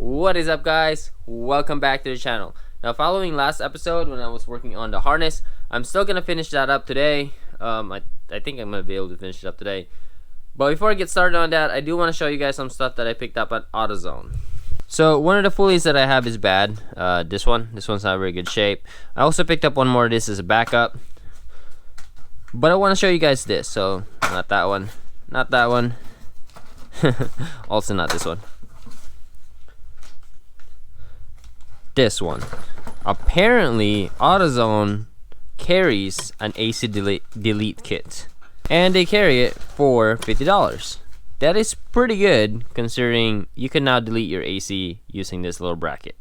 What is up, guys? Welcome back to the channel. Now, following last episode when I was working on the harness, I'm still gonna finish that up today. I think I'm gonna be able to finish it up today. But before I get started on that, I do want to show you guys some stuff that I picked up at AutoZone. So one of the pulleys that I have is bad. This one's not very good shape. I also picked up one more. This is a backup. But I want to show you guys this. So not that one, not that one. Also not this one. This one. Apparently AutoZone carries an AC delete kit, and they carry it for $50. That is pretty good considering you can now delete your AC using this little bracket.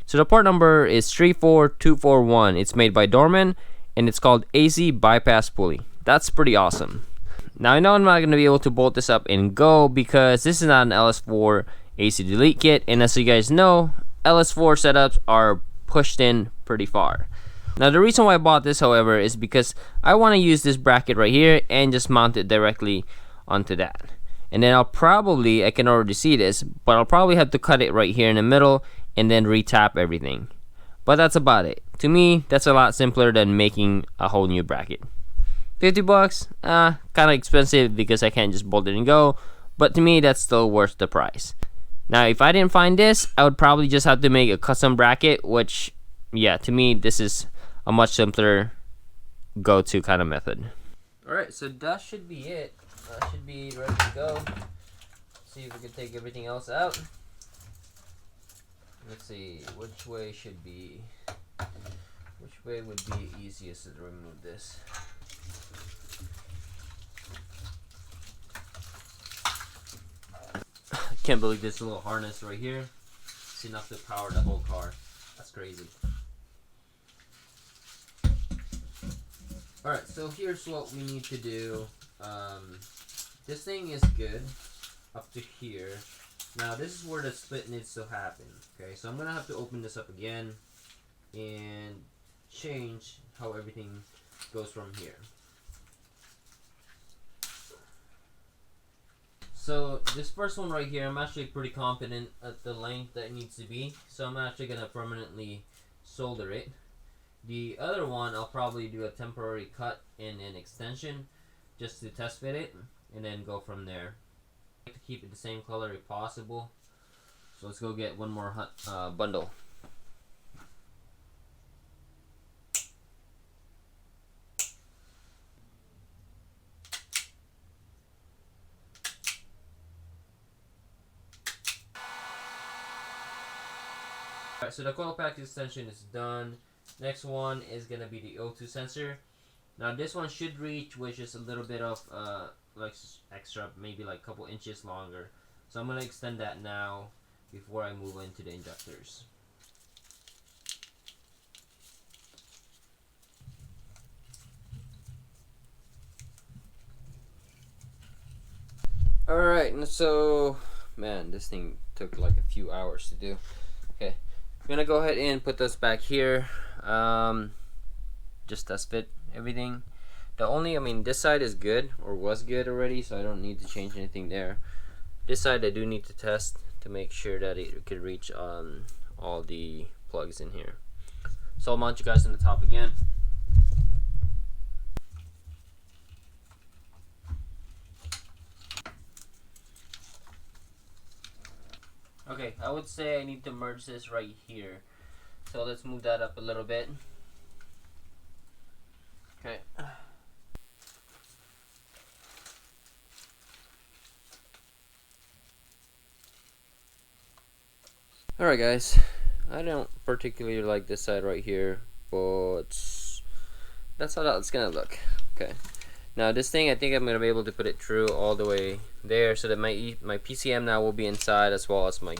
So the part number is 34241. It's made by Dorman and it's called AC bypass pulley. That's pretty awesome. Now I know I'm not going to be able to bolt this up and go because this is not an LS4 AC delete kit, and as you guys know, LS4 setups are pushed in pretty far. Now the reason why I bought this, however, is because I want to use this bracket right here and just mount it directly onto that. And then I can already see this, but I'll probably have to cut it right here in the middle and then retap everything. But that's about it. To me, that's a lot simpler than making a whole new bracket. $50, kind of expensive because I can't just bolt it and go, but to me that's still worth the price. Now if I didn't find this, I would probably just have to make a custom bracket, which, yeah, to me this is a much simpler go-to kind of method. Alright, so that should be it. That should be ready to go. See if we can take everything else out. Let's see, which way would be easiest to remove this? I can't believe this little harness right here. It's enough to power the whole car. That's crazy. Alright, so here's what we need to do. This thing is good up to here. Now this is where the split needs to happen. Okay, so I'm gonna have to open this up again and change how everything goes from here. So this first one right here, I'm actually pretty confident at the length that it needs to be, so I'm actually gonna permanently solder it. The other one, I'll probably do a temporary cut and an extension just to test fit it, and then go from there. I like to keep it the same color if possible, so let's go get one more bundle. Alright, so the coil pack extension is done. Next one is gonna be the O2 sensor. Now this one should reach, which is a little bit of like extra, maybe like a couple inches longer. So I'm gonna extend that now before I move into the injectors. Alright, and so, man, this thing took like a few hours to do. Okay, I'm gonna go ahead and put this back here. Just test fit everything. This side is good, or was good already, so I don't need to change anything there. This side I do need to test to make sure that it could reach all the plugs in here. So I'll mount you guys on the top again. Okay, I would say I need to merge this right here. So let's move that up a little bit. Okay. Alright guys, I don't particularly like this side right here, but that's how that's gonna look. Okay. Now this thing, I think I'm gonna be able to put it through all the way there, so that my PCM now will be inside, as well as my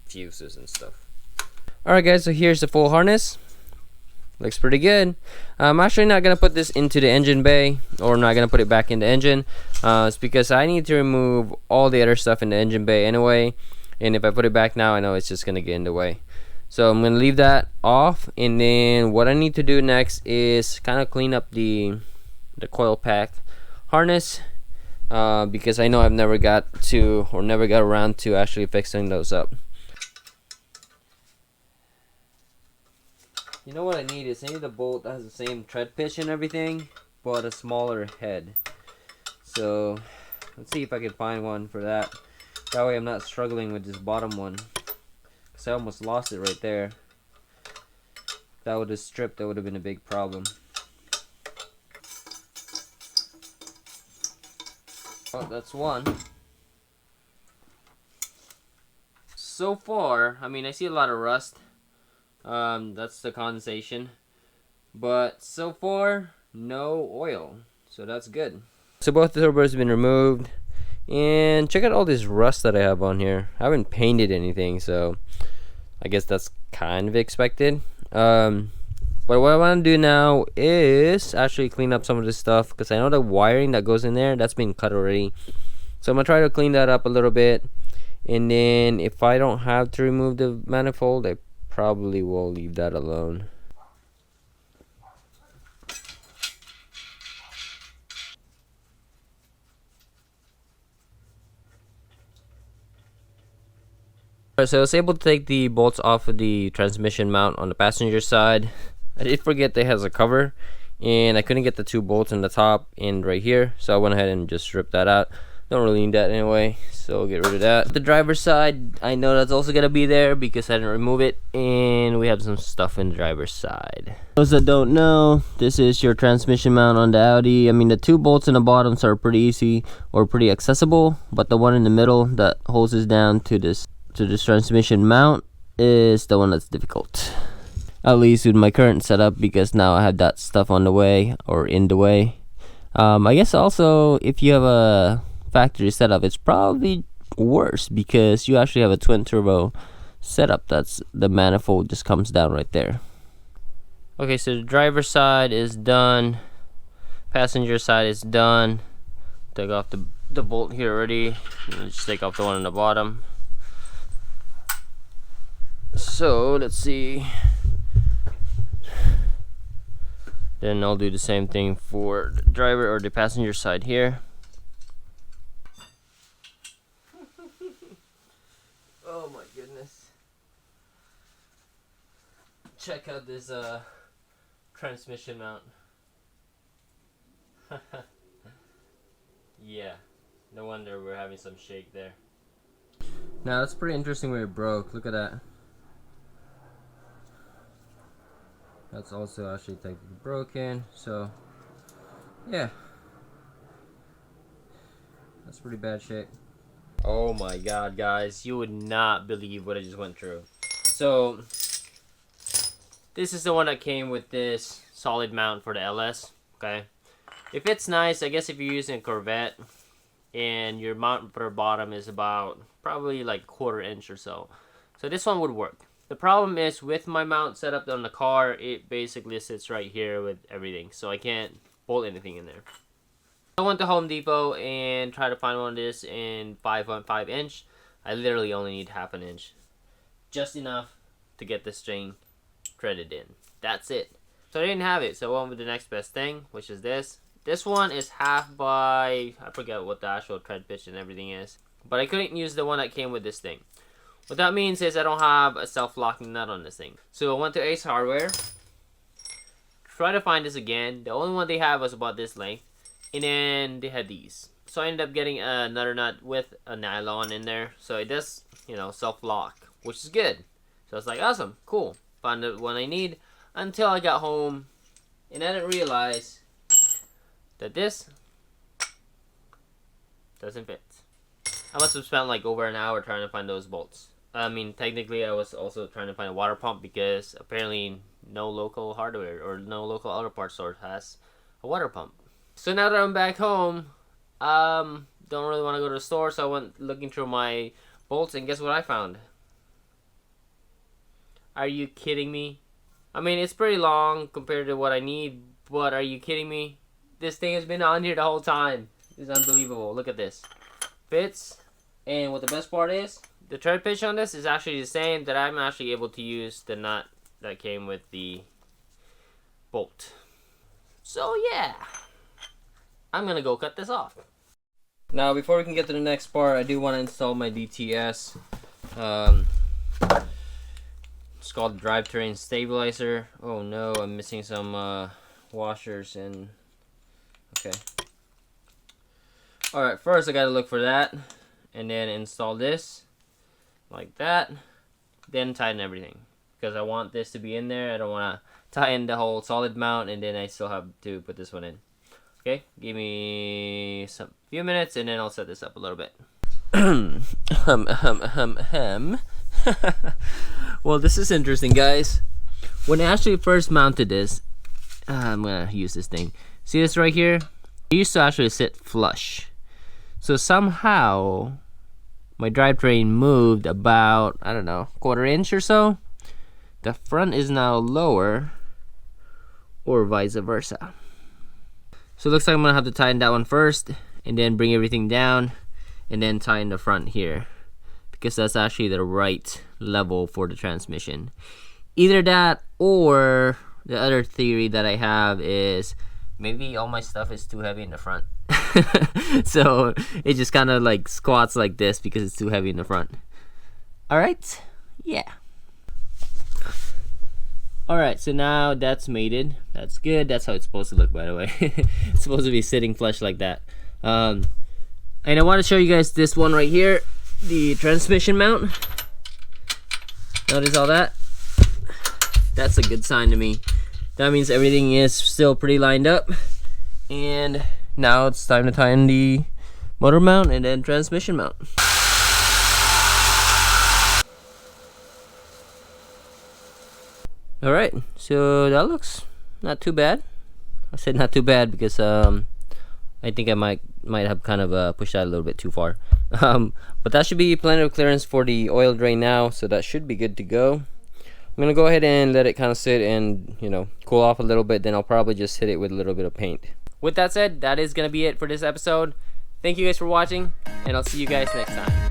fuses and stuff. Alright guys, so here's the full harness. Looks pretty good. I'm actually not gonna put this into the engine bay, or I'm not gonna put it back in the engine. It's because I need to remove all the other stuff in the engine bay anyway, and if I put it back now, I know it's just gonna get in the way. So I'm gonna leave that off, and then what I need to do next is kind of clean up the coil pack harness. because I know I've never got to or never got around to actually fixing those up. You know what I need is I need a bolt that has the same tread pitch and everything, but a smaller head. So let's see if I can find one for that. That way I'm not struggling with this bottom one, because I almost lost it right there. If that would have stripped, that would have been a big problem. Oh, that's one. So far, I mean, I see a lot of rust. That's the condensation. But so far, no oil. So that's good. So both the turbos have been removed. And check out all this rust that I have on here. I haven't painted anything, so I guess that's kind of expected. But what I want to do now is actually clean up some of this stuff, because I know the wiring that goes in there, that's been cut already. So I'm going to try to clean that up a little bit. And then if I don't have to remove the manifold, I probably will leave that alone. Alright, so I was able to take the bolts off of the transmission mount on the passenger side. I did forget that it has a cover, and I couldn't get the 2 bolts in the top and right here, so I went ahead and just ripped that out. Don't really need that anyway, so I'll get rid of that. The driver's side, I know that's also gonna be there because I didn't remove it, and we have some stuff in the driver's side. Those that don't know, this is your transmission mount on the Audi. I mean, the 2 bolts in the bottoms are pretty easy or pretty accessible, but the one in the middle that holds us down to this transmission mount is the one that's difficult. At least with my current setup, because now I have that stuff on the way or in the way. I guess also if you have a factory setup, it's probably worse because you actually have a twin turbo setup. That's the manifold just comes down right there. Okay, so the driver's side is done. Passenger side is done. Take off the bolt here already. Just take off the one on the bottom. So let's see. Then I'll do the same thing for the driver or the passenger side here. Oh my goodness. Check out this transmission mount. Yeah, no wonder we're having some shake there. Now that's pretty interesting where it broke. Look at that. That's also actually technically broken, so yeah, that's pretty bad shape. Oh my god, guys, you would not believe what I just went through. So this is the one that came with this solid mount for the LS. Okay, if it's nice, I guess if you're using a Corvette and your mount for bottom is about probably like 1/4 inch or so, so this one would work. The problem is with my mount set up on the car, it basically sits right here with everything, so I can't bolt anything in there. I went to Home Depot and tried to find one of this in 5.5 inch. I literally only need 1/2 inch, just enough to get the string threaded in. That's it. So I didn't have it, so I went with the next best thing, which is this. This one is 1/2 by, I forget what the actual tread pitch and everything is, but I couldn't use the one that came with this thing. What that means is I don't have a self-locking nut on this thing. So I went to Ace Hardware, try to find this again. The only one they have was about this length, and then they had these. So I ended up getting another nut with a nylon in there, so it does, you know, self-lock, which is good. So it's like, awesome, cool. Found the one I need until I got home, and I didn't realize that this doesn't fit. I must have spent like over an hour trying to find those bolts. I mean, technically I was also trying to find a water pump because apparently no local hardware or no local auto parts store has a water pump. So now that I'm back home, don't really want to go to the store, so I went looking through my bolts, and guess what I found? Are you kidding me? I mean, it's pretty long compared to what I need, but are you kidding me? This thing has been on here the whole time. It's unbelievable. Look at this. Fits, and what the best part is, the tread pitch on this is actually the same, that I'm actually able to use the nut that came with the bolt. So yeah, I'm gonna go cut this off. Now, before we can get to the next part, I do want to install my DTS. It's called Drivetrain Stabilizer. Oh no, I'm missing some washers and... Okay. Alright, first I gotta look for that. And then install this. Like that. Then tighten everything. Because I want this to be in there. I don't want to tighten the whole solid mount and then I still have to put this one in. Okay, give me some few minutes and then I'll set this up a little bit. Well, this is interesting, guys. When I actually first mounted this, I'm gonna use this thing. See this right here? It used to actually sit flush. So somehow my drivetrain moved about, I don't know, 1/4 inch or so. The front is now lower, or vice versa. So it looks like I'm gonna have to tighten that one first and then bring everything down and then tighten the front here because that's actually the right level for the transmission. Either that or the other theory that I have is maybe all my stuff is too heavy in the front. So it just kind of like squats like this because it's too heavy in the front. Alright, yeah. Alright, so now that's mated. That's good. That's how it's supposed to look, by the way. It's supposed to be sitting flush like that. And I want to show you guys this one right here. The transmission mount. Notice all that? That's a good sign to me. That means everything is still pretty lined up. And now it's time to tighten the motor mount and then transmission mount. Alright, so that looks not too bad. I said not too bad because I think I might have kind of pushed that a little bit too far. But that should be plenty of clearance for the oil drain now, so that should be good to go. I'm gonna go ahead and let it kind of sit and, you know, cool off a little bit. Then I'll probably just hit it with a little bit of paint. With that said, that is gonna be it for this episode. Thank you guys for watching, and I'll see you guys next time.